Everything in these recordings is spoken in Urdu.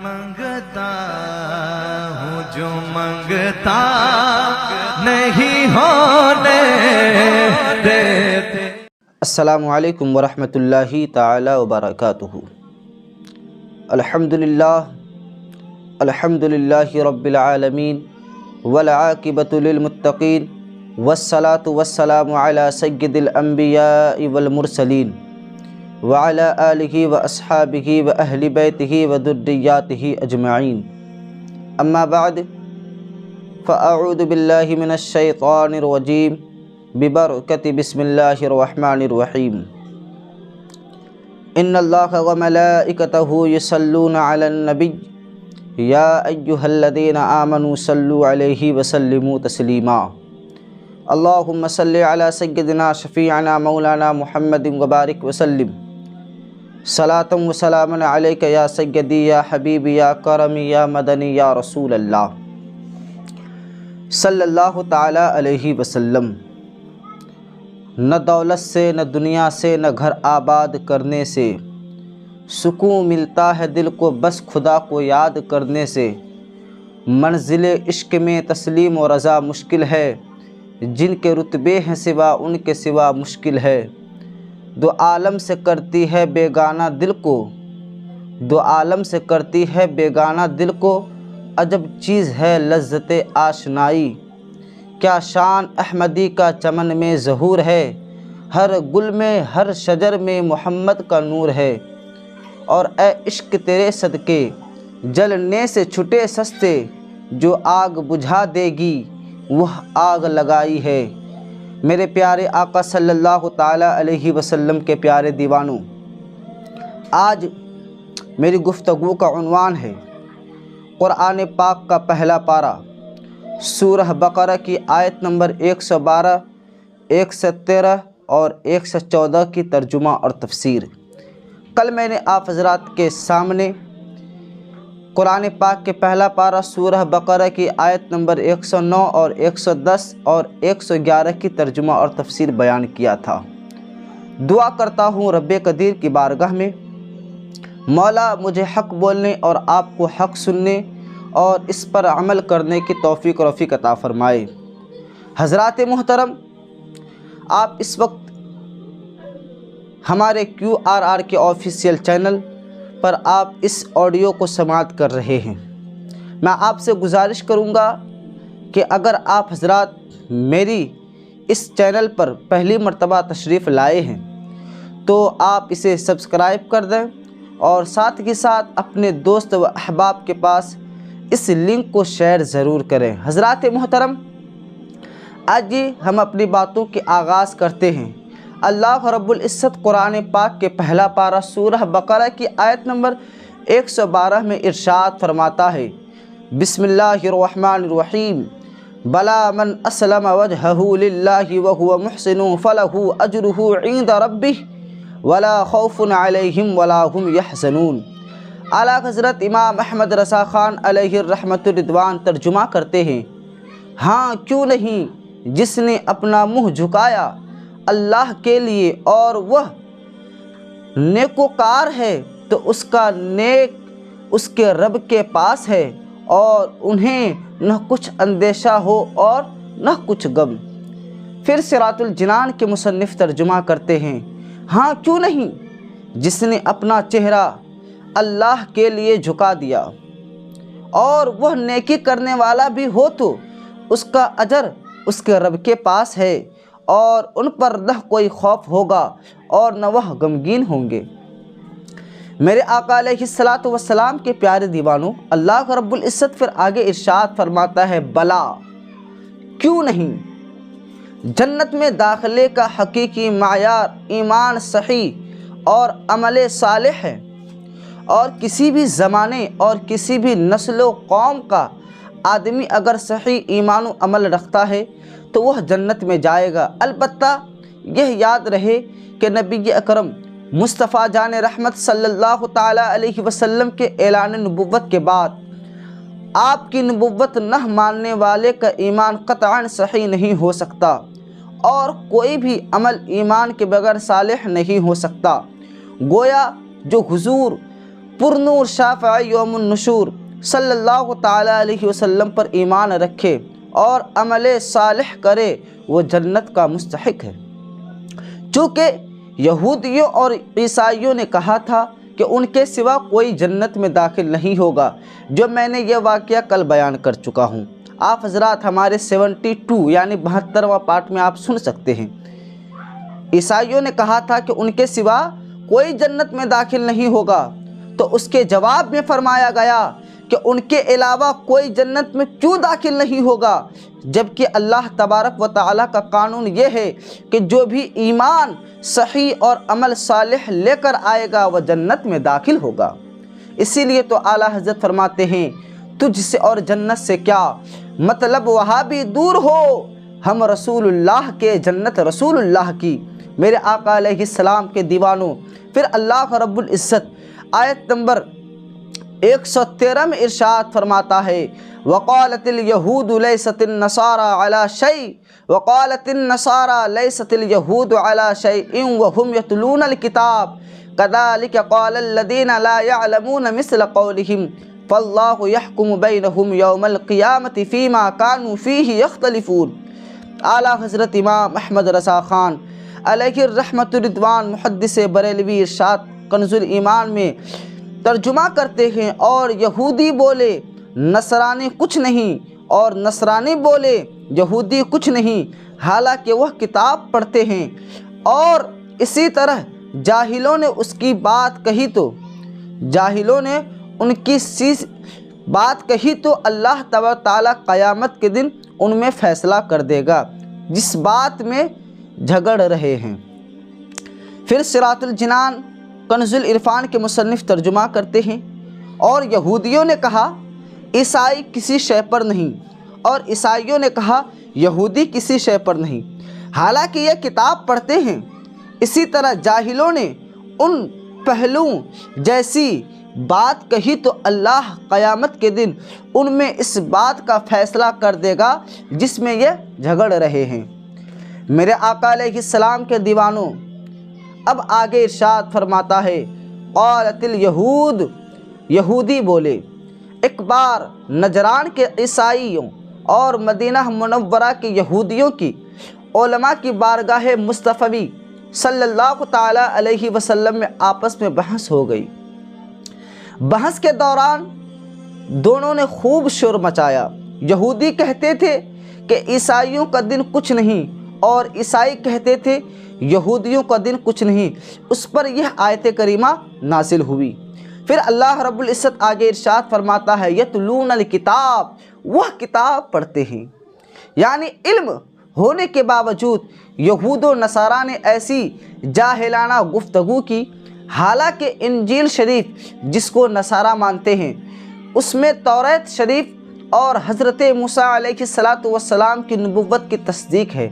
منگتا ہوں جو منگتا نہیں ہونے دیتے۔ السلام علیکم ورحمۃ اللہ تعالی وبرکاتہ۔ الحمدللہ رب العالمین والعاقبۃ للمتقین والصلاة والسلام علی سید الانبیاء والمرسلین وعلی آلہ واصحابہ واہل بیتہ وذریاتہ اجمعین، اما بعد فاعوذ باللہ من الشیطان الرجیم ببرکت بسم اللہ الرحمن الرحیم۔ ان اللہ وملائکتہ یصلون علی النبی یا ایہا الذین آمنوا صلوا علیہ وسلموا تسلیما۔ اللہم صلی علی سیدنا شفیعنا مولانا محمد وبارک وسلم، صلاۃ و سلام علیک یا سیدی یا حبیبی یا کرمی یا مدنی یا رسول اللہ صلی اللہ تعالی علیہ وسلم۔ نہ دولت سے، نہ دنیا سے، نہ گھر آباد کرنے سے سکون ملتا ہے دل کو، بس خدا کو یاد کرنے سے۔ منزل عشق میں تسلیم و رضا مشکل ہے، جن کے رتبے ہیں سوا ان کے سوا مشکل ہے۔ دو عالم سے کرتی ہے بیگانہ دل کو، دو عالم سے کرتی ہے بیگانہ دل کو، عجب چیز ہے لذت آشنائی۔ کیا شان احمدی کا چمن میں ظہور ہے، ہر گل میں ہر شجر میں محمد کا نور ہے۔ اور اے عشق تیرے صدقے جلنے سے چھٹے سستے، جو آگ بجھا دے گی وہ آگ لگائی ہے۔ میرے پیارے آقا صلی اللہ تعالی علیہ وسلم کے پیارے دیوانوں، آج میری گفتگو کا عنوان ہے قرآن پاک کا پہلا پارہ، سورہ بقرہ کی آیت نمبر 112، 113 اور 114 کی ترجمہ اور تفسیر۔ کل میں نے آپ حضرات کے سامنے قرآن پاک کے پہلا پارہ سورہ بقرہ کی آیت نمبر 109 اور 110 اور 111 کی ترجمہ اور تفسیر بیان کیا تھا۔ دعا کرتا ہوں رب قدیر کی بارگاہ میں، مولا مجھے حق بولنے اور آپ کو حق سننے اور اس پر عمل کرنے کی توفیق و رفیق عطا فرمائے۔ حضرات محترم، آپ اس وقت ہمارے QRR کے آفیشیل چینل پر آپ اس آڈیو کو سماعت کر رہے ہیں۔ میں آپ سے گزارش کروں گا کہ اگر آپ حضرات میری اس چینل پر پہلی مرتبہ تشریف لائے ہیں تو آپ اسے سبسکرائب کر دیں اور ساتھ ہی ساتھ اپنے دوست و احباب کے پاس اس لنک کو شیئر ضرور کریں۔ حضرات محترم، آج ہم اپنی باتوں کے آغاز کرتے ہیں۔ اللہ رب العزت قرآن پاک کے پہلا پارہ سورہ بقرہ کی آیت نمبر 112 میں ارشاد فرماتا ہے، بسم اللہ الرحمن الرحیم، بلا من اسلم وجہہ للہ وہو محسن فلہ اجرہ عند ربہ ولا خوف علیہم ولا ہم یحزنون۔ اعلیٰ حضرت امام احمد رضا خان علیہ الرحمۃ الرضوان ترجمہ کرتے ہیں، ہاں کیوں نہیں جس نے اپنا منہ جھکایا اللہ کے لیے اور وہ نیکوکار ہے تو اس کا نیک اس کے رب کے پاس ہے، اور انہیں نہ کچھ اندیشہ ہو اور نہ کچھ غم۔ پھر صراط الجنان کے مصنف ترجمہ کرتے ہیں، ہاں کیوں نہیں جس نے اپنا چہرہ اللہ کے لیے جھکا دیا اور وہ نیکی کرنے والا بھی ہو تو اس کا اجر اس کے رب کے پاس ہے، اور ان پر نہ کوئی خوف ہوگا اور نہ وہ غمگین ہوں گے۔ میرے آقا علیہ الصلاۃ والسلام کے پیارے دیوانوں، اللہ رب العزت پھر آگے ارشاد فرماتا ہے، بلا کیوں نہیں۔ جنت میں داخلے کا حقیقی معیار ایمان صحیح اور عمل صالح ہے، اور کسی بھی زمانے اور کسی بھی نسل و قوم کا آدمی اگر صحیح ایمان و عمل رکھتا ہے تو وہ جنت میں جائے گا۔ البتہ یہ یاد رہے کہ نبی اکرم مصطفیٰ جان رحمت صلی اللہ تعالی علیہ وسلم کے اعلان نبوت کے بعد آپ کی نبوت نہ ماننے والے کا ایمان قطعاً صحیح نہیں ہو سکتا، اور کوئی بھی عمل ایمان کے بغیر صالح نہیں ہو سکتا۔ گویا جو حضور پرنور شافعی یوم النشور صلی اللہ تعالیٰ علیہ وسلم پر ایمان رکھے اور عمل صالح کرے وہ جنت کا مستحق ہے۔ چونکہ یہودیوں اور عیسائیوں نے کہا تھا کہ ان کے سوا کوئی جنت میں داخل نہیں ہوگا، جو میں نے یہ واقعہ کل بیان کر چکا ہوں۔ آپ حضرات ہمارے 72 یعنی 72واں پارٹ میں آپ سن سکتے ہیں۔ عیسائیوں نے کہا تھا کہ ان کے سوا کوئی جنت میں داخل نہیں ہوگا، تو اس کے جواب میں فرمایا گیا کہ ان کے علاوہ کوئی جنت میں کیوں داخل نہیں ہوگا، جبکہ اللہ تبارک و تعالیٰ کا قانون یہ ہے کہ جو بھی ایمان صحیح اور عمل صالح لے کر آئے گا وہ جنت میں داخل ہوگا۔ اسی لیے تو اعلیٰ حضرت فرماتے ہیں تجھ سے اور جنت سے کیا مطلب، وہاں بھی دور ہو، ہم رسول اللہ کے، جنت رسول اللہ کی۔ میرے آقا علیہ السلام کے دیوانوں، پھر اللہ رب العزت آیت نمبر 113 میں ارشاد فرماتا ہے وقالت اليہود لیست النصارى على شيء وقالت النصارى لیست اليہود على شيء وهم يتلون الكتاب كذلك قال الذين لا يعلمون مثل قولهم فالله يحكم بينهم يوم القيامة فيما كانوا فيه يختلفون۔ اعلیٰ حضرت امام احمد رضا خان علیہ الرحمت رضوان محدث بریلوی ارشاد کنز ایمان میں ترجمہ کرتے ہیں، اور یہودی بولے نصرانی کچھ نہیں، اور نصرانی بولے یہودی کچھ نہیں، حالانکہ وہ کتاب پڑھتے ہیں۔ اور اسی طرح جاہلوں نے اس کی بات کہی تو ان کی بات کہی تو اللہ تعالیٰ قیامت کے دن ان میں فیصلہ کر دے گا جس بات میں جھگڑ رہے ہیں۔ پھر صراط الجنان کنز العرفان کے مصنف ترجمہ کرتے ہیں اور یہودیوں نے کہا عیسائی کسی شے پر نہیں، اور عیسائیوں نے کہا یہودی کسی شے پر نہیں، حالانکہ یہ کتاب پڑھتے ہیں۔ اسی طرح جاہلوں نے ان پہلوؤں جیسی بات کہی تو اللہ قیامت کے دن ان میں اس بات کا فیصلہ کر دے گا جس میں یہ جھگڑ رہے ہیں۔ میرے آقا علیہ السلام کے دیوانوں، اب آگے ارشاد فرماتا ہے قالت الیہود، یہودی بولے۔ ایک بار نجران کے عیسائیوں اور مدینہ منورہ کے یہودیوں کی علماء کی بارگاہ مصطفی صلی اللہ تعالیٰ علیہ وسلم میں آپس میں بحث ہو گئی۔ بحث کے دوران دونوں نے خوب شور مچایا۔ یہودی کہتے تھے کہ عیسائیوں کا دن کچھ نہیں، اور عیسائی کہتے تھے یہودیوں کا دن کچھ نہیں۔ اس پر یہ آیت کریمہ نازل ہوئی۔ پھر اللہ رب العزت آگے ارشاد فرماتا ہے یتلون الکتاب، وہ کتاب پڑھتے ہیں۔ یعنی علم ہونے کے باوجود یہود و نصارہ نے ایسی جاہلانہ گفتگو کی، حالانکہ انجیل شریف جس کو نصارہ مانتے ہیں اس میں توریت شریف اور حضرت موسیٰ علیہ السلام کی نبوت کی تصدیق ہے،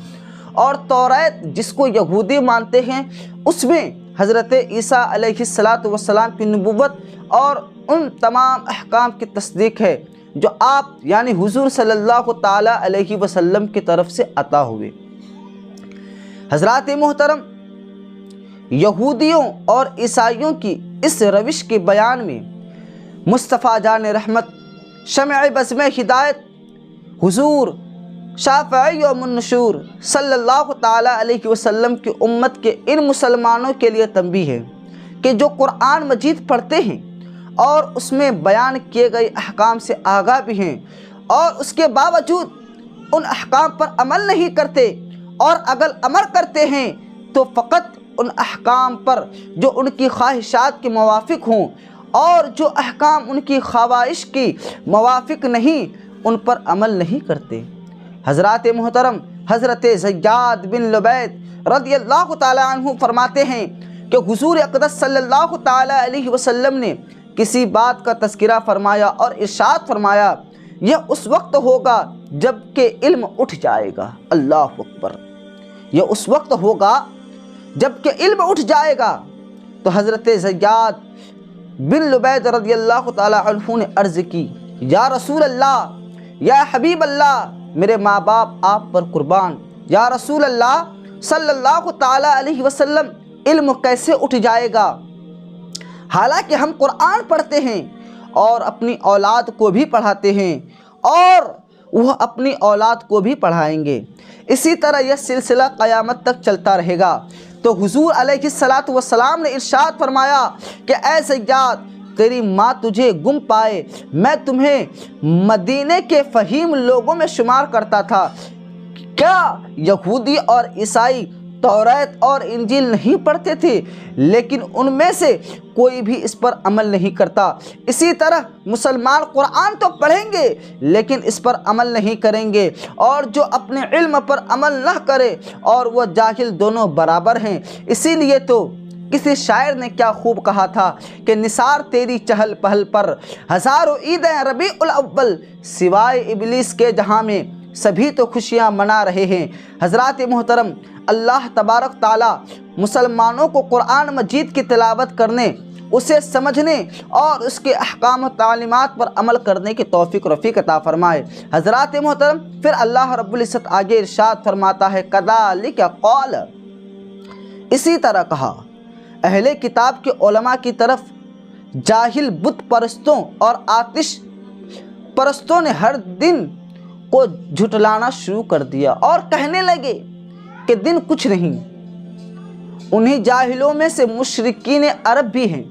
اور توریت جس کو یہودی مانتے ہیں اس میں حضرت عیسیٰ علیہ السلام کی نبوت اور ان تمام احکام کی تصدیق ہے جو آپ یعنی حضور صلی اللہ تعالیٰ علیہ وسلم کی طرف سے عطا ہوئے۔ حضرات محترم، یہودیوں اور عیسائیوں کی اس روش کے بیان میں مصطفیٰ جان رحمت، شمع بزم ہدایت، حضور شافعی یوم النشور صلی اللہ تعالیٰ علیہ وسلم کی امت کے ان مسلمانوں کے لیے تنبیہ ہے کہ جو قرآن مجید پڑھتے ہیں اور اس میں بیان کیے گئے احکام سے آگاہ بھی ہیں، اور اس کے باوجود ان احکام پر عمل نہیں کرتے، اور اگر عمل کرتے ہیں تو فقط ان احکام پر جو ان کی خواہشات کے موافق ہوں، اور جو احکام ان کی خواہش کی موافق نہیں ان پر عمل نہیں کرتے۔ حضرات محترم، حضرت زیاد بن لبید رضی اللہ تعالی عنہ فرماتے ہیں کہ حضور اقدس صلی اللہ تعالی علیہ وسلم نے کسی بات کا تذکرہ فرمایا اور ارشاد فرمایا یہ اس وقت ہوگا جب کہ علم اٹھ جائے گا۔ اللہ اکبر! یہ اس وقت ہوگا جب کہ علم اٹھ جائے گا۔ تو حضرت زیاد بن لبید رضی اللہ تعالی عنہ نے عرض کی یا رسول اللہ، یا حبیب اللہ، میرے ماں باپ آپ پر قربان، یا رسول اللہ صلی اللہ تعالی علیہ وسلم علم کیسے اٹھ جائے گا؟ حالانکہ ہم قرآن پڑھتے ہیں اور اپنی اولاد کو بھی پڑھاتے ہیں اور وہ اپنی اولاد کو بھی پڑھائیں گے۔ اسی طرح یہ سلسلہ قیامت تک چلتا رہے گا۔ تو حضور علیہ الصلاۃ والسلام نے ارشاد فرمایا کہ اے زیاد، تیری ماں تجھے گم پائے، میں تمہیں مدینے کے فہیم لوگوں میں شمار کرتا تھا۔ کیا یہودی اور عیسائی توریت اور انجیل نہیں پڑھتے تھے؟ لیکن ان میں سے کوئی بھی اس پر عمل نہیں کرتا۔ اسی طرح مسلمان قرآن تو پڑھیں گے لیکن اس پر عمل نہیں کریں گے، اور جو اپنے علم پر عمل نہ کرے اور وہ جاہل، دونوں برابر ہیں۔ اسی لیے تو کسی شاعر نے کیا خوب کہا تھا کہ نثار تیری چہل پہل پر ہزاروں عیدیں ربیع الاول، سوائے ابلیس کے جہاں میں سبھی تو خوشیاں منا رہے ہیں۔ حضرات محترم، اللہ تبارک تعالیٰ مسلمانوں کو قرآن مجید کی تلاوت کرنے، اسے سمجھنے اور اس کے احکام و تعلیمات پر عمل کرنے کی توفیق رفیق عطا فرمائے۔ حضرات محترم، پھر اللہ رب العزت آگے ارشاد فرماتا ہے کذالک قال، اسی طرح کہا اہل کتاب کے علماء کی طرف جاہل بت پرستوں اور آتش پرستوں نے ہر دن کو جھٹلانا شروع کر دیا اور کہنے لگے کہ دن کچھ نہیں۔ انہی جاہلوں میں سے مشرکین عرب بھی ہیں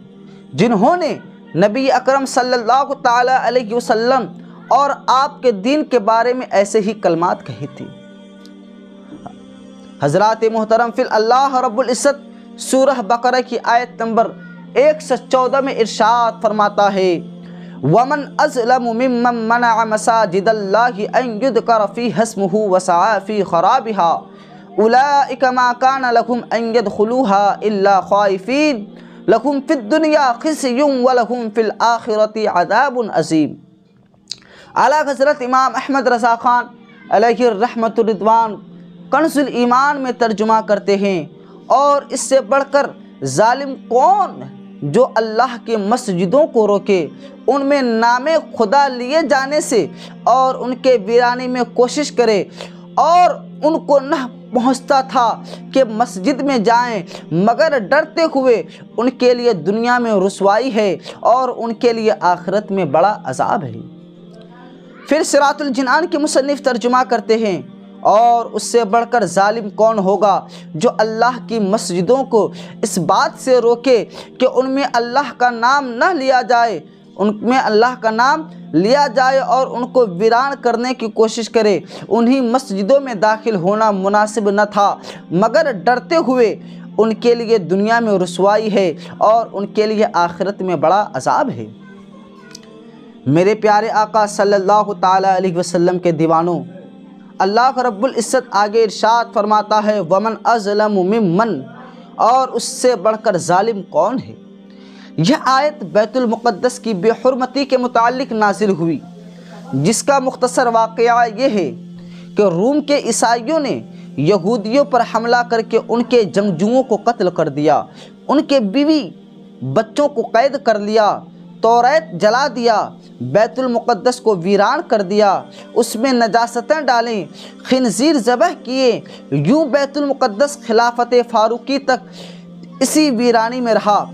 جنہوں نے نبی اکرم صلی اللہ تعالی علیہ وسلم اور آپ کے دین کے بارے میں ایسے ہی کلمات کہی تھی۔ حضرات محترم، پھر اللہ رب العزت سورہ بقرہ کی آیت نمبر 114 میں ارشاد فرماتا ہے وَمَنْ أَظْلَمُ مِمَّنْ مَنَعَ مَسَاجِدَ اللَّهِ أَنْ يُذْكَرَ فِيهَا اسْمُهُ وَسَعَىٰ فِي خَرَابِهَا أُولَٰئِكَ مَا كَانَ لَهُمْ أَنْ يَدْخُلُوهَا إِلَّا خَائِفِينَ لَهُمْ فِي الدُّنْيَا خِزْيٌ وَلَهُمْ فِي الْآخِرَةِ عَذَابٌ عَظِيمٌ۔ اعلیٰ حضرت امام احمد رضا خان علیہ الرحمۃ الرضوان کنز الایمان میں ترجمہ کرتے ہیں، اور اس سے بڑھ کر ظالم کون جو اللہ کی مسجدوں کو روکے، ان میں نام خدا لیے جانے سے اور ان کے ویرانے میں کوشش کرے، اور ان کو نہ پہنچتا تھا کہ مسجد میں جائیں مگر ڈرتے ہوئے، ان کے لیے دنیا میں رسوائی ہے اور ان کے لیے آخرت میں بڑا عذاب ہے۔ پھر صراط الجنان کے مصنف ترجمہ کرتے ہیں اور اس سے بڑھ کر ظالم کون ہوگا جو اللہ کی مسجدوں کو اس بات سے روکے کہ ان میں اللہ کا نام نہ لیا جائے، ان میں اللہ کا نام لیا جائے اور ان کو ویران کرنے کی کوشش کرے۔ انہی مسجدوں میں داخل ہونا مناسب نہ تھا مگر ڈرتے ہوئے، ان کے لیے دنیا میں رسوائی ہے اور ان کے لیے آخرت میں بڑا عذاب ہے۔ میرے پیارے آقا صلی اللہ تعالی علیہ وسلم کے دیوانوں، اللہ رب العزت آگے ارشاد فرماتا ہے وَمَنْ أَظْلَمُ مِمَّنْ، اور اس سے بڑھ کر ظالم کون ہے۔ یہ آیت بیت المقدس کی بے حرمتی کے متعلق نازل ہوئی، جس کا مختصر واقعہ یہ ہے کہ روم کے عیسائیوں نے یہودیوں پر حملہ کر کے ان کے جنگجوؤں کو قتل کر دیا، ان کے بیوی بچوں کو قید کر لیا، توریت جلا دیا، بیت المقدس کو ویران کر دیا، اس میں نجاستیں ڈالیں، خنزیر ذبح کیے۔ یوں بیت المقدس خلافت فاروقی تک اسی ویرانی میں رہا۔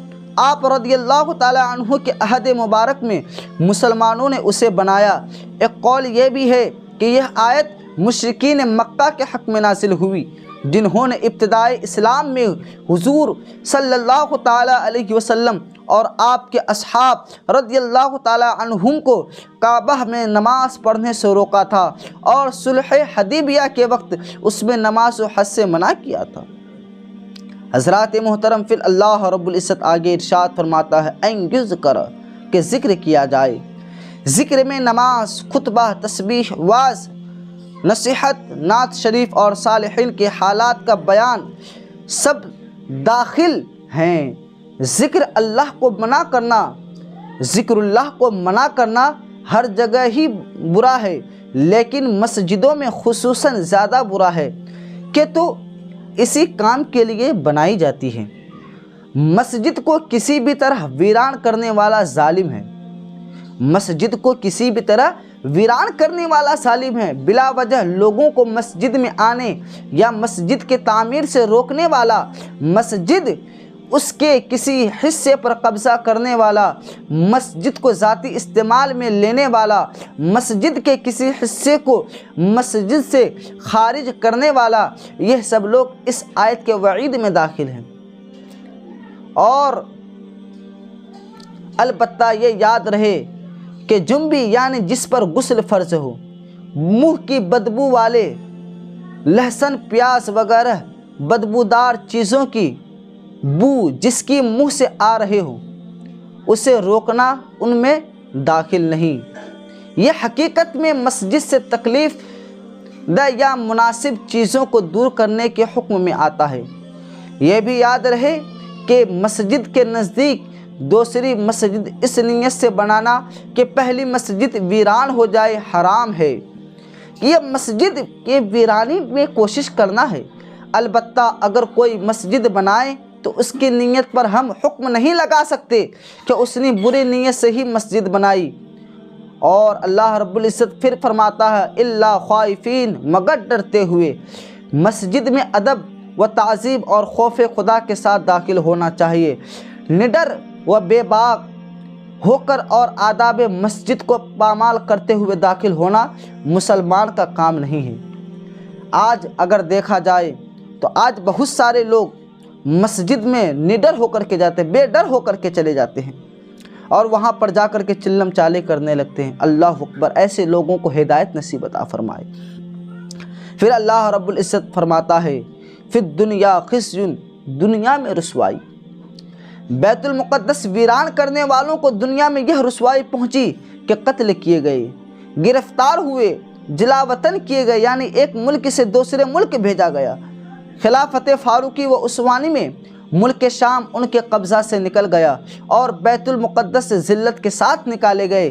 آپ رضی اللہ تعالی عنہ کے عہد مبارک میں مسلمانوں نے اسے بنایا۔ ایک قول یہ بھی ہے کہ یہ آیت مشرکین مکہ کے حق میں نازل ہوئی، جنہوں نے ابتدائے اسلام میں حضور صلی اللہ تعالی علیہ وسلم اور آپ کے اصحاب رضی اللہ تعالی عنہم کو کعبہ میں نماز پڑھنے سے روکا تھا اور صلح حدیبیہ کے وقت اس میں نماز و حج سے منع کیا تھا۔ حضرات محترم، پھر اللہ رب العزت آگے ارشاد فرماتا ہے ان یذکر، کہ ذکر کیا جائے۔ ذکر میں نماز، خطبہ، تسبیح، وعظ، نصیحت، نعت شریف اور صالحین کے حالات کا بیان سب داخل ہیں۔ ذکر اللہ کو منع کرنا، ذکر اللہ کو منع کرنا ہر جگہ ہی برا ہے، لیکن مسجدوں میں خصوصاً زیادہ برا ہے کہ تو اسی کام کے لیے بنائی جاتی ہے۔ مسجد کو کسی بھی طرح ویران کرنے والا ظالم ہے، مسجد کو کسی بھی طرح ویران کرنے والا ظالم ہے۔ بلا وجہ لوگوں کو مسجد میں آنے یا مسجد کے تعمیر سے روکنے والا، مسجد اس کے کسی حصے پر قبضہ کرنے والا، مسجد کو ذاتی استعمال میں لینے والا، مسجد کے کسی حصے کو مسجد سے خارج کرنے والا، یہ سب لوگ اس آیت کے وعید میں داخل ہیں۔ اور البتہ یہ یاد رہے کہ جنبی یعنی جس پر غسل فرض ہو، منہ کی بدبو والے لہسن پیاز وغیرہ بدبودار چیزوں کی بو جس کی منہ سے آ رہے ہو، اسے روکنا ان میں داخل نہیں۔ یہ حقیقت میں مسجد سے تکلیف دہ یا مناسب چیزوں کو دور کرنے کے حکم میں آتا ہے۔ یہ بھی یاد رہے کہ مسجد کے نزدیک دوسری مسجد اس نیت سے بنانا کہ پہلی مسجد ویران ہو جائے حرام ہے، کہ یہ مسجد کے ویرانی میں کوشش کرنا ہے۔ البتہ اگر کوئی مسجد بنائے تو اس کی نیت پر ہم حکم نہیں لگا سکتے کہ اس نے بری نیت سے ہی مسجد بنائی۔ اور اللہ رب العزت پھر فرماتا ہے الا خائفین، مگر ڈرتے ہوئے۔ مسجد میں ادب و تعظیم اور خوف خدا کے ساتھ داخل ہونا چاہیے۔ نڈر و بے باک ہو کر اور آداب مسجد کو پامال کرتے ہوئے داخل ہونا مسلمان کا کام نہیں ہے۔ آج اگر دیکھا جائے تو آج بہت سارے لوگ مسجد میں نڈر ہو کر کے جاتے ہیں، بے ڈر ہو کر کے چلے جاتے ہیں اور وہاں پر جا کر کے چلم چالے کرنے لگتے ہیں۔ اللہ اکبر، ایسے لوگوں کو ہدایت نصیب عطا فرمائے۔ پھر اللہ رب العزت فرماتا ہے فی الدنیا خزی، دنیا میں رسوائی۔ بیت المقدس ویران کرنے والوں کو دنیا میں یہ رسوائی پہنچی کہ قتل کیے گئے، گرفتار ہوئے، جلا وطن کیے گئے، یعنی ایک ملک سے دوسرے ملک بھیجا گیا۔ خلافت فاروقی و عثمانی میں ملک شام ان کے قبضہ سے نکل گیا اور بیت المقدس سے ذلت کے ساتھ نکالے گئے۔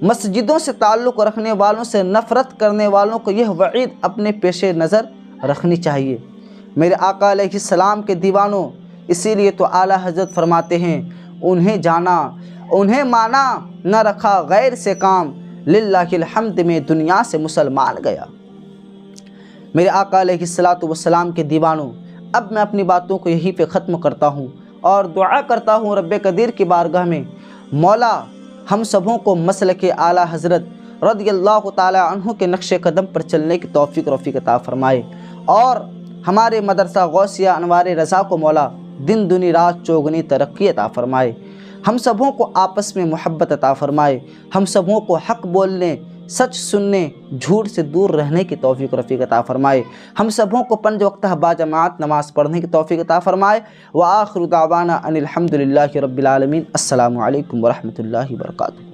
مسجدوں سے تعلق رکھنے والوں سے نفرت کرنے والوں کو یہ وعید اپنے پیش نظر رکھنی چاہیے۔ میرے آقا علیہ السلام کے دیوانوں، اسی لیے تو اعلیٰ حضرت فرماتے ہیں انہیں جانا، انہیں مانا، نہ رکھا غیر سے کام، للہ الحمد میں دنیا سے مسلمان گیا۔ میرے آقا علیہ السلام کے دیوانوں، اب میں اپنی باتوں کو یہیں پہ ختم کرتا ہوں اور دعا کرتا ہوں رب قدیر کی بارگاہ میں، مولا ہم سبوں کو مسلک اعلیٰ حضرت رضی اللہ تعالی عنہ کے نقش قدم پر چلنے کی توفیق عطا فرمائے، اور ہمارے مدرسہ غوثیہ انوار رضا کو مولا دن دنی رات چوگنی ترقی عطا فرمائے، ہم سبوں کو آپس میں محبت عطا فرمائے، ہم سبوں کو حق بولنے، سچ سننے، جھوٹ سے دور رہنے کی توفیق عطا فرمائے، ہم سبوں کو 5 وقتہ باجماعت نماز پڑھنے کی توفیق عطا فرمائے۔ وآخر دعوانا ان الحمد للہ رب العالمین۔ السلام علیکم ورحمۃ اللہ وبرکاتہ۔